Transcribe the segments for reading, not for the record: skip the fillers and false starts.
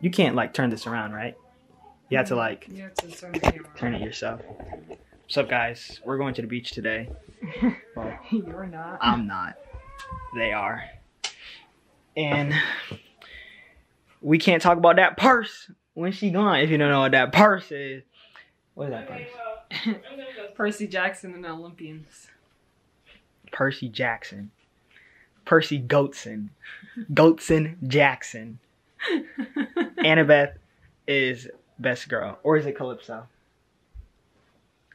You can't like turn this around, right? You have to like You have to turn the camera turn it yourself. What's up, guys? We're going to the beach today. Well, You're not. I'm not. They are. And we can't talk about that purse when she gone. If you don't know what that purse is. What is that purse? Percy Jackson and the Olympians. Percy Jackson. Percy Goatson. Goatson Jackson. Annabeth is best girl. Or is it Calypso?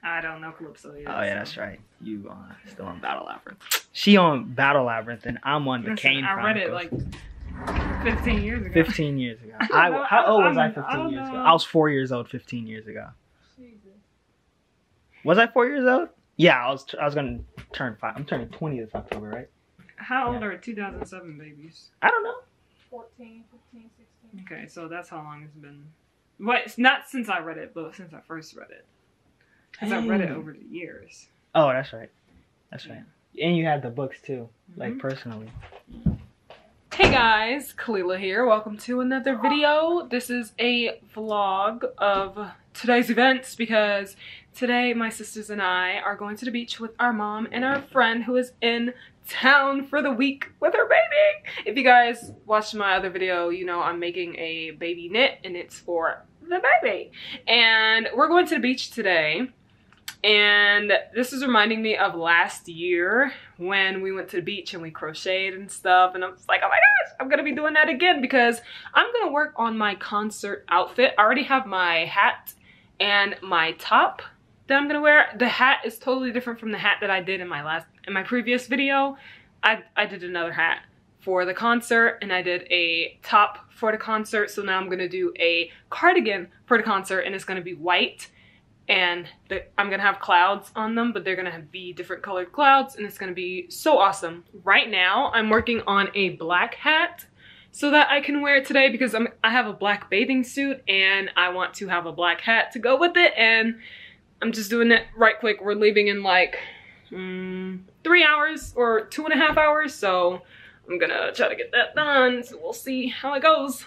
I don't know Calypso yet. Oh yeah, that's right. You still on Battle Labyrinth. She on Battle Labyrinth and I'm on the Kane I read it Chronicles. like 15 years ago. 15 years ago. How old was I 15 years ago? I was 4 years old 15 years ago. Jesus. Was I 4 years old? Yeah, I was gonna turn 5. I'm turning 20 this October, right? How old are 2007 babies? I don't know. 14, 15, 16. Okay, so that's how long it's been. What? It's not since I read it, but since I first read it. Because I read it over the years. Oh, that's right. That's right. And you had the books too, like personally. Hey guys, Kalila here. Welcome to another video. This is a vlog of today's events because today my sisters and I are going to the beach with our mom and our friend who is in town for the week with her baby. If you guys watched my other video, you know I'm making a baby knit and it's for the baby. And we're going to the beach today. And this is reminding me of last year when we went to the beach and we crocheted and stuff. And I'm just like, oh my gosh, I'm gonna be doing that again because I'm gonna work on my concert outfit. I already have my hat and my top that I'm gonna wear. The hat is totally different from the hat that I did in my previous video. I did another hat for the concert and I did a top for the concert. So now I'm gonna do a cardigan for the concert and it's gonna be white. And I'm gonna have clouds on them, but they're gonna be different colored clouds and it's gonna be so awesome. Right now, I'm working on a black hat so that I can wear it today because I have a black bathing suit and I want to have a black hat to go with it, and I'm just doing it right quick. We're leaving in like 3 hours or 2.5 hours, so I'm gonna try to get that done, so we'll see how it goes.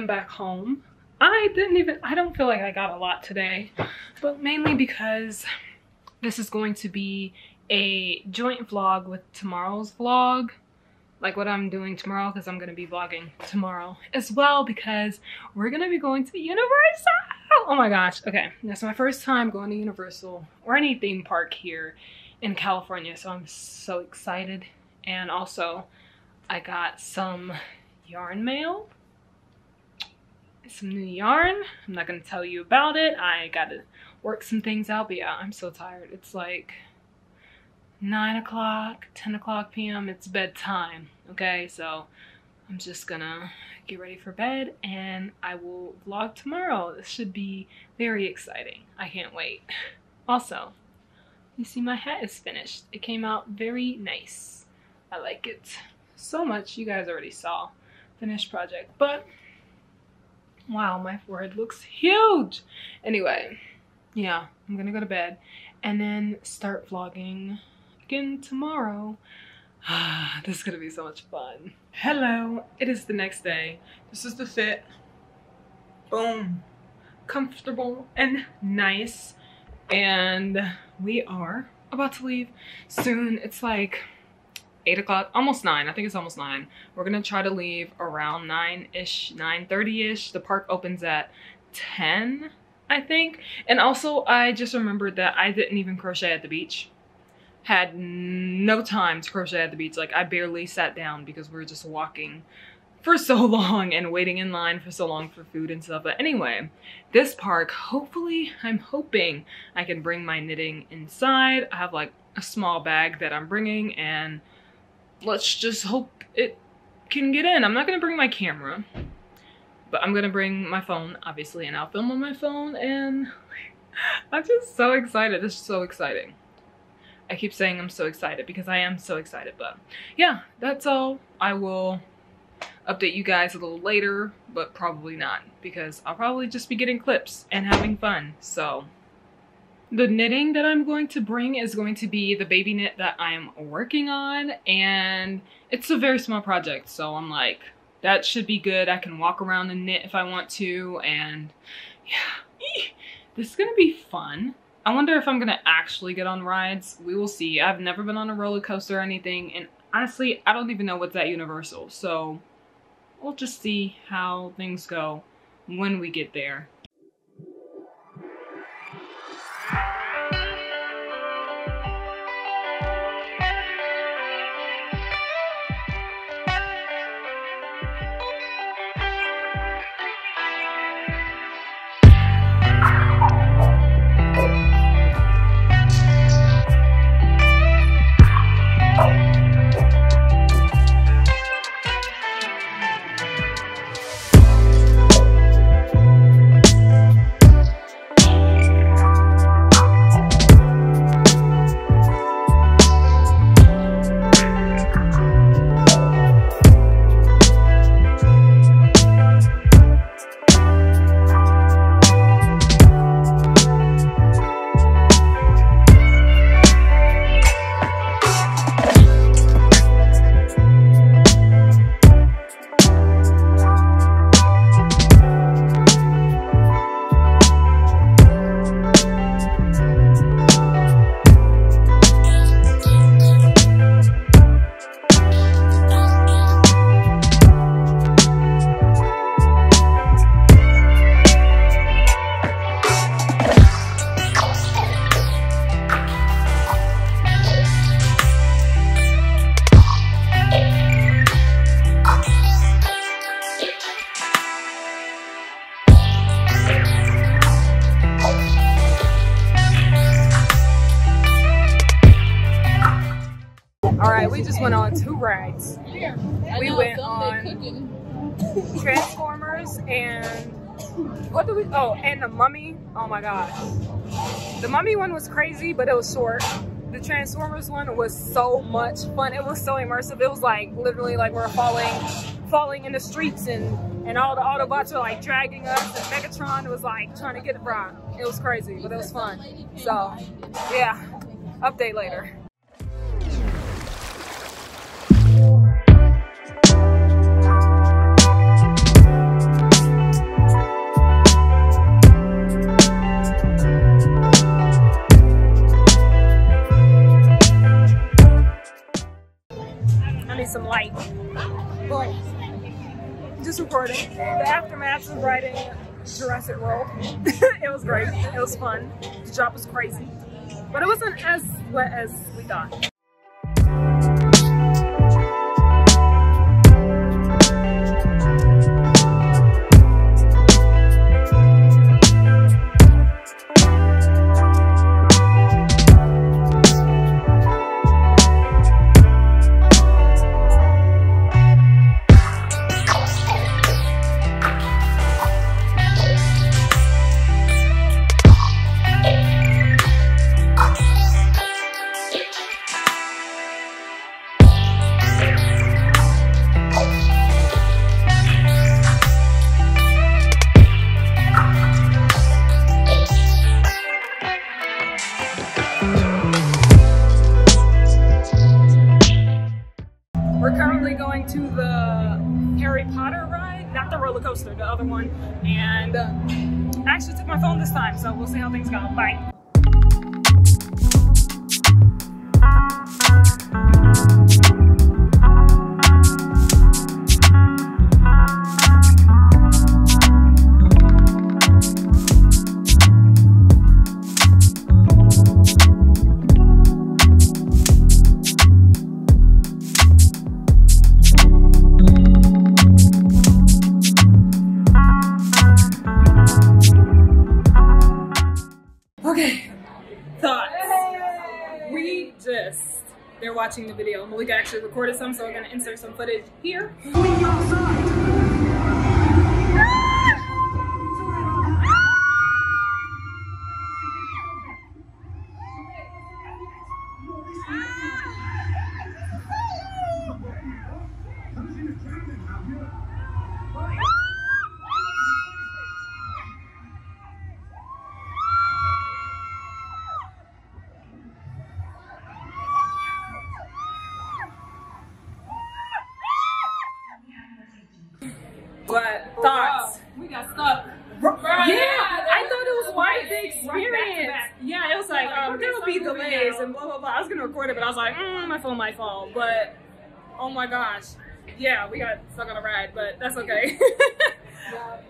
Back home. I don't feel like I got a lot today, but mainly because this is going to be a joint vlog with tomorrow's vlog, like what I'm doing tomorrow, because I'm going to be vlogging tomorrow as well because we're going to be going to Universal. Oh my gosh. Okay, that's my first time going to Universal or any theme park here in California, so I'm so excited. And also I got some yarn mail. Some new yarn. I'm not gonna tell you about it. I gotta work some things out, but yeah, I'm so tired. It's like 9 o'clock, 10 o'clock p.m. It's bedtime, okay? So I'm just gonna get ready for bed and I will vlog tomorrow. This should be very exciting. I can't wait. Also, you see my hat is finished. It came out very nice. I like it so much. You guys already saw finished project, but wow, my forehead looks huge. Anyway, yeah, I'm gonna go to bed and then start vlogging again tomorrow. This is gonna be so much fun. Hello, it is the next day. This is the fit. Boom. Comfortable and nice. And we are about to leave soon. It's like 8 o'clock, almost 9. I think it's almost 9. We're gonna try to leave around 9-ish, 9:30-ish. The park opens at 10, I think. And also, I just remembered that I didn't even crochet at the beach. Had no time to crochet at the beach. Like, I barely sat down because we were just walking for so long and waiting in line for so long for food and stuff. But anyway, this park, hopefully, I'm hoping I can bring my knitting inside. I have like a small bag that I'm bringing, and let's just hope it can get in. I'm not gonna bring my camera, but I'm gonna bring my phone, obviously, and I'll film on my phone. And I'm just so excited. This is so exciting. I keep saying I'm so excited because I am so excited, but yeah, that's all. I will update you guys a little later, but probably not, because I'll probably just be getting clips and having fun. So the knitting that I'm going to bring is going to be the baby knit that I'm working on, and it's a very small project, so I'm like, that should be good. I can walk around and knit if I want to, and yeah, this is gonna be fun. I wonder if I'm gonna actually get on rides. We will see. I've never been on a roller coaster or anything, and honestly, I don't even know what's at Universal, so we'll just see how things go when we get there. We just went on 2 rides. We went on Transformers and what did we? Oh, and the Mummy. Oh my god, the Mummy one was crazy, but it was short. The Transformers one was so much fun. It was so immersive. It was like literally like we're falling in the streets, and all the Autobots are like dragging us, and Megatron was like trying to get it right. It was crazy, but it was fun. So yeah, update later. Some light. Boy, just recording the aftermath of writing Jurassic World. It was great. It was fun. The job was crazy, but it wasn't as wet as we thought. I actually took my phone this time, so we'll see how things go. Bye. Okay, thoughts. They're watching the video. Malika actually recorded some, so we're gonna insert some footage here. But thoughts? We got stuck. Yeah, I thought it was quite the experience. Yeah, it was like, there will be delays and blah, blah, blah. I was going to record it, but I was like, my phone might fall. But, oh my gosh. Yeah, we got stuck on a ride, but that's okay.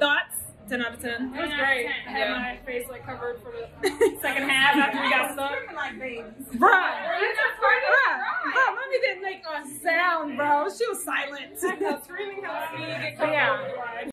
Thoughts? 10 out of 10. It was great. I had my face like covered for the second half after we got stuck. Like babies. Bruh, mommy didn't make a sound, bro. She was silent. Screaming helps me get comfortable on the ride.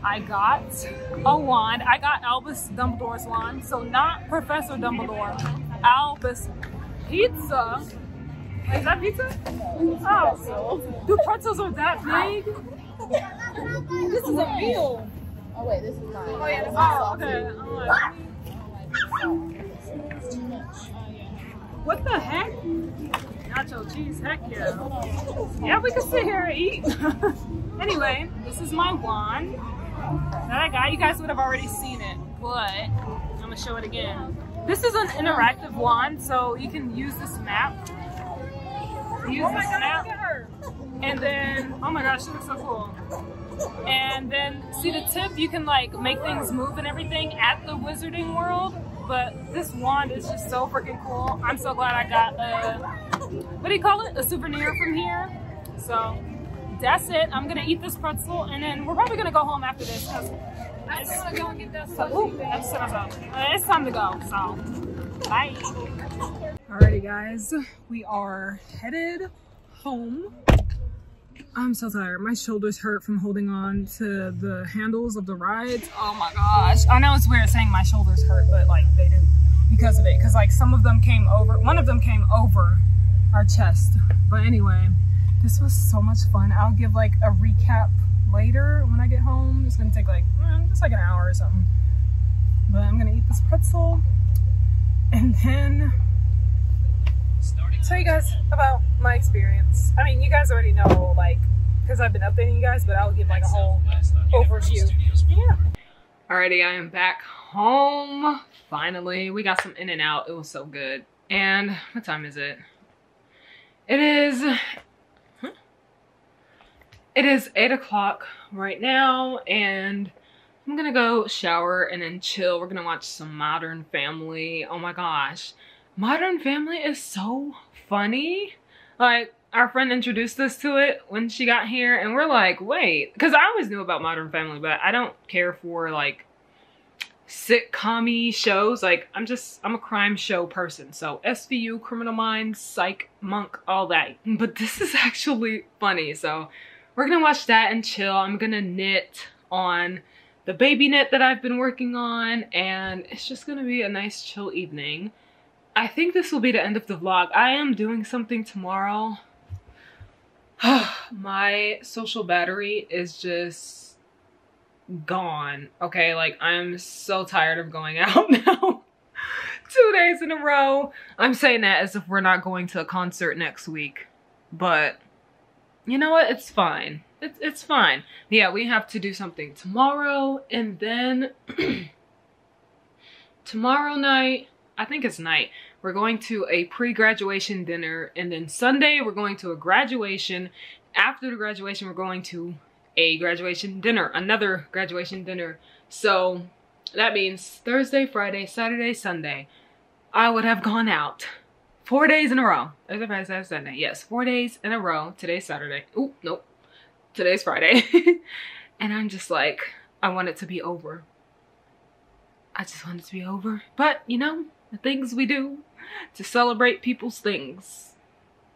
I got a wand. I got Albus Dumbledore's wand. So not Professor Dumbledore. Albus pizza. Is that pizza? Oh. Dude, pretzels are that big? This is a meal. Oh wait, this is mine. Oh yeah, this is okay. What the heck? Nacho cheese, heck yeah. Yeah, we can sit here and eat. Anyway, this is my wand that I got. You guys would have already seen it, but I'm gonna show it again. This is an interactive wand, so you can use this map. And then, oh my gosh, she looks so cool. And then, see the tip? You can like make things move and everything at the Wizarding World. But this wand is just so freaking cool. I'm so glad I got a, what do you call it? A souvenir from here. So that's it. I'm gonna eat this pretzel and then we're probably gonna go home after this. I just wanna go and get that sushi. It's time to go, so bye. Alrighty guys, we are headed home. I'm so tired. My shoulders hurt from holding on to the handles of the rides. Oh my gosh. I know it's weird saying my shoulders hurt, but like they do because of it. Because like some of them came over, one of them came over our chest. But anyway, this was so much fun. I'll give like a recap later when I get home. It's gonna take like, just like an hour or something. But I'm gonna eat this pretzel and then tell you guys about my experience. I mean, you guys already know, like, because I've been updating you guys, but I'll give like a whole overview. Yeah. Alrighty, I am back home. Finally, we got some In-N-Out. It was so good. And what time is it? It is 8 o'clock right now, and I'm gonna go shower and then chill. We're gonna watch some Modern Family. Oh my gosh. Modern Family is so funny. Like, our friend introduced us to it when she got here and we're like, wait, because I always knew about Modern Family, but I don't care for like sitcom-y shows. Like, I'm a crime show person. So SVU, Criminal Minds, Psych, Monk, all that. But this is actually funny. So we're gonna watch that and chill. I'm gonna knit on the baby knit that I've been working on, and it's just gonna be a nice chill evening. I think this will be the end of the vlog. I am doing something tomorrow. My social battery is just gone. Okay, like, I'm so tired of going out now. 2 days in a row. I'm saying that as if we're not going to a concert next week, but you know what? It's fine. It's fine. Yeah, we have to do something tomorrow, and then tomorrow night, I think it's night, we're going to a pre-graduation dinner, and then Sunday we're going to a graduation. After the graduation, we're going to a graduation dinner, another graduation dinner. So that means Thursday, Friday, Saturday, Sunday, I would have gone out 4 days in a row. Thursday, Friday, Saturday, Sunday. Yes, 4 days in a row. Today's Saturday. Oh, nope. Today's Friday. And I'm just like, I want it to be over. I just want it to be over. But, you know, the things we do to celebrate people's things,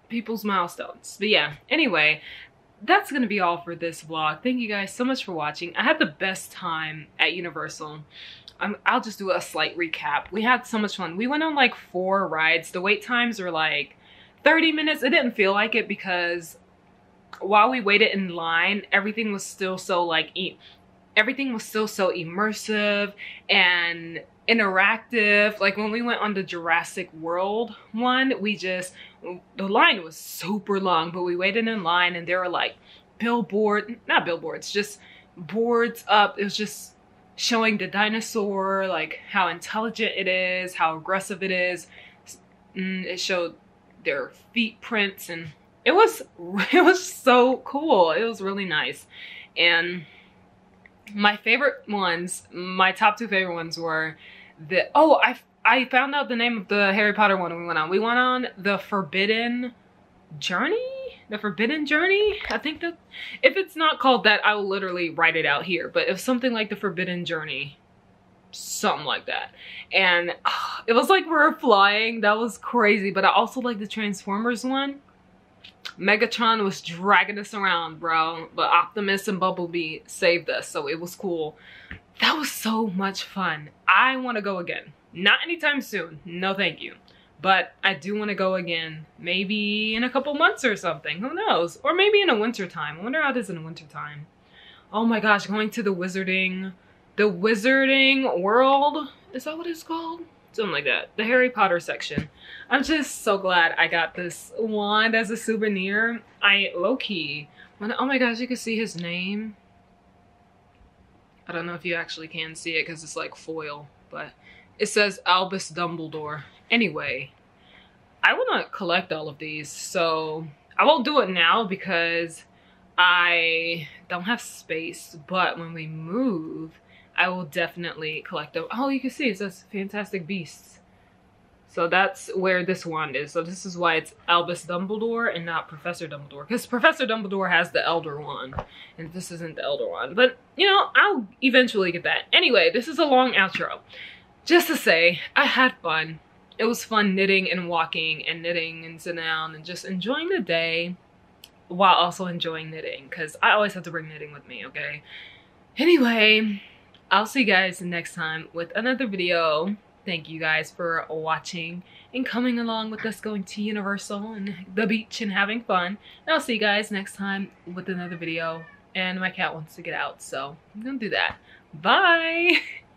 people's milestones. But yeah, anyway, that's gonna be all for this vlog. Thank you guys so much for watching. I had the best time at Universal. I'll just do a slight recap. We had so much fun. We went on like 4 rides. The wait times were like 30 minutes. It didn't feel like it because while we waited in line, everything was still so like everything was still so immersive and interactive. Like when we went on the Jurassic World one, the line was super long, but we waited in line and there were like not billboards, just boards up. It was just showing the dinosaur, like how intelligent it is, how aggressive it is. It showed their feet prints, and it was so cool. It was really nice. And my favorite ones, my top 2 favorite ones were I found out the name of the Harry Potter one we went on. We went on the Forbidden Journey? The Forbidden Journey? I think that, if it's not called that, I will literally write it out here. But it was something like the Forbidden Journey. Something like that. And it was like we were flying. That was crazy. But I also like the Transformers one. Megatron was dragging us around, bro. But Optimus and Bumblebee saved us, so it was cool. That was so much fun. I want to go again. Not anytime soon. No, thank you. But I do want to go again. Maybe in a couple months or something. Who knows? Or maybe in a winter time. I wonder how it is in winter time. Oh my gosh, going to the Wizarding World. Is that what it's called? Something like that. The Harry Potter section. I'm just so glad I got this wand as a souvenir. I low-key, oh my gosh, you can see his name. I don't know if you actually can see it because it's like foil, but it says Albus Dumbledore. Anyway, I want to collect all of these, so I won't do it now because I don't have space, but when we move, I will definitely collect them. Oh, you can see it says Fantastic Beasts. So that's where this wand is. So this is why it's Albus Dumbledore and not Professor Dumbledore. Because Professor Dumbledore has the Elder Wand. And this isn't the Elder Wand. But, you know, I'll eventually get that. Anyway, this is a long outro. Just to say, I had fun. It was fun knitting and walking and knitting and sitting down and just enjoying the day while also enjoying knitting. Because I always have to bring knitting with me, okay? Anyway, I'll see you guys next time with another video. Thank you guys for watching and coming along with us going to Universal and the beach and having fun. And I'll see you guys next time with another video. And my cat wants to get out, so I'm gonna do that. Bye!